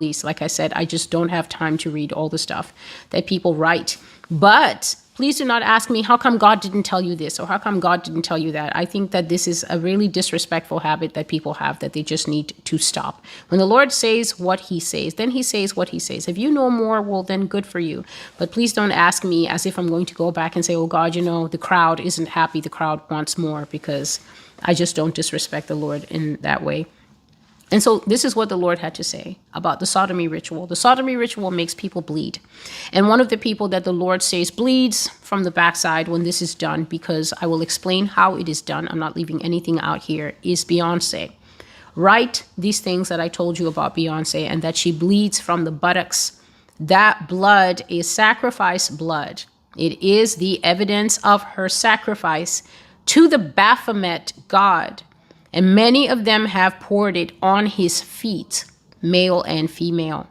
least. Like I said, I just don't have time to read all the stuff that people write. But please do not ask me, how come God didn't tell you this? Or how come God didn't tell you that? I think that this is a really disrespectful habit that people have that they just need to stop. When the Lord says what he says, then he says what he says. If you know more, well, then good for you. But please don't ask me as if I'm going to go back and say, oh God, the crowd isn't happy. The crowd wants more, because I just don't disrespect the Lord in that way. And so this is what the Lord had to say about the sodomy ritual. The sodomy ritual makes people bleed. And one of the people that the Lord says bleeds from the backside when this is done, because I will explain how it is done, I'm not leaving anything out here, is Beyonce. Write these things that I told you about Beyonce, and that she bleeds from the buttocks. That blood is sacrifice blood. It is the evidence of her sacrifice to the Baphomet god. And many of them have poured it on his feet, male and female.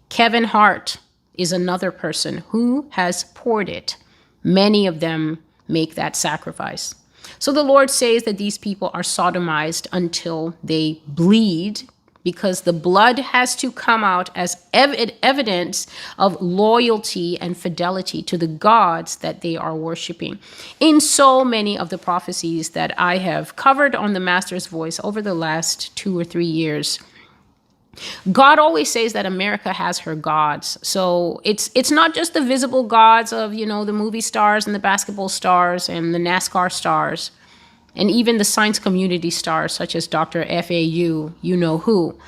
Kevin Hart is another person who has poured it. Many of them make that sacrifice. So the Lord says that these people are sodomized until they bleed, because the blood has to come out as evidence of loyalty and fidelity to the gods that they are worshiping. In so many of the prophecies that I have covered on the Master's Voice over the last 2 or 3 years, God always says that America has her gods. So it's not just the visible gods of, the movie stars and the basketball stars and the NASCAR stars, and even the science community stars such as Dr. FAU, you know who.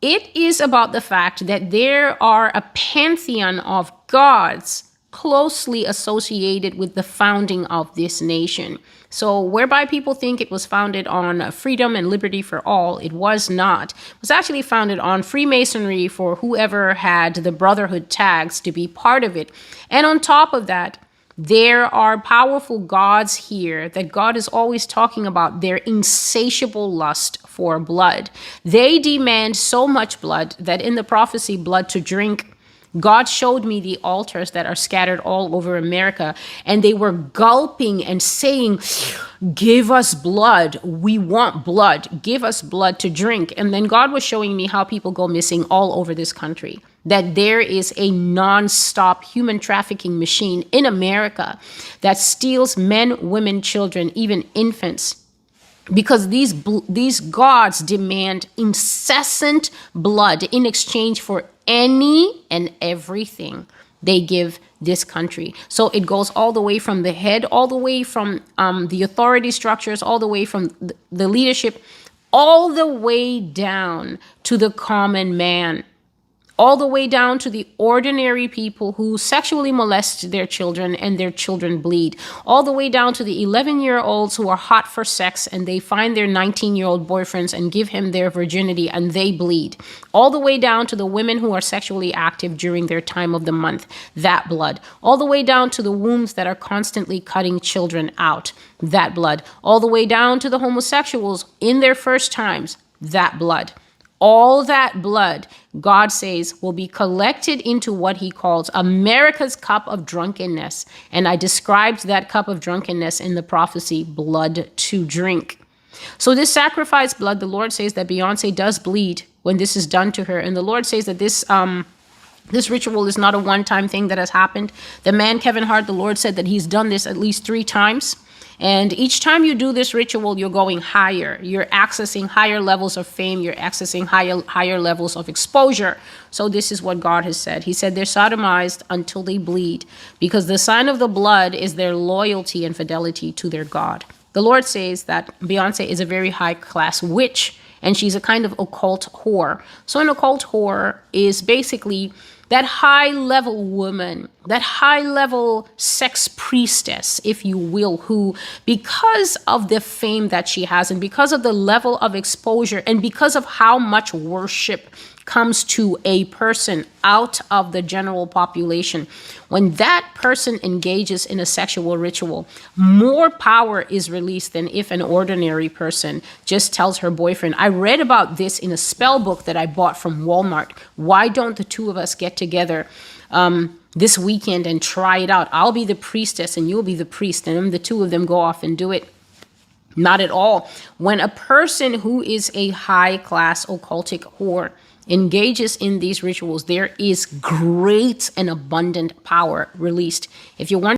It is about the fact that there are a pantheon of gods closely associated with the founding of this nation. So whereby people think it was founded on freedom and liberty for all, it was not. It was actually founded on Freemasonry for whoever had the brotherhood tags to be part of it. And on top of that, there are powerful gods here that God is always talking about their insatiable lust for blood. They demand so much blood that in the prophecy, blood to drink, God showed me the altars that are scattered all over America, and they were gulping and saying, give us blood. We want blood. Give us blood to drink. And then God was showing me how people go missing all over this country, that there is a non-stop human trafficking machine in America that steals men, women, children, even infants, because these gods demand incessant blood in exchange for any and everything they give this country. So it goes all the way from the head, all the way from the authority structures, all the way from the leadership, all the way down to the common man, all the way down to the ordinary people who sexually molest their children and their children bleed, all the way down to the 11-year-olds who are hot for sex and they find their 19-year-old boyfriends and give him their virginity and they bleed, all the way down to the women who are sexually active during their time of the month, that blood, all the way down to the wombs that are constantly cutting children out, that blood, all the way down to the homosexuals in their first times, that blood. All that blood, God says, will be collected into what he calls America's cup of drunkenness. And I described that cup of drunkenness in the prophecy, blood to drink. So this sacrifice blood, the Lord says that Beyonce does bleed when this is done to her. And the Lord says that this ritual is not a one-time thing that has happened. The man, Kevin Hart, the Lord said that he's done this at least 3 times. And each time you do this ritual, you're going higher. You're accessing higher levels of fame. You're accessing higher levels of exposure. So this is what God has said. He said they're sodomized until they bleed, because the sign of the blood is their loyalty and fidelity to their God. The Lord says that Beyonce is a very high-class witch, and she's a kind of occult whore. So an occult whore is basically that high-level woman, that high-level sex priestess, if you will, who, because of the fame that she has and because of the level of exposure and because of how much worship comes to a person out of the general population, when that person engages in a sexual ritual, more power is released than if an ordinary person just tells her boyfriend, I read about this in a spell book that I bought from Walmart. Why don't the two of us get together this weekend and try it out? I'll be the priestess and you'll be the priest. And then the two of them go off and do it. Not at all. When a person who is a high-class occultic whore engages in these rituals, there is great and abundant power released. If you want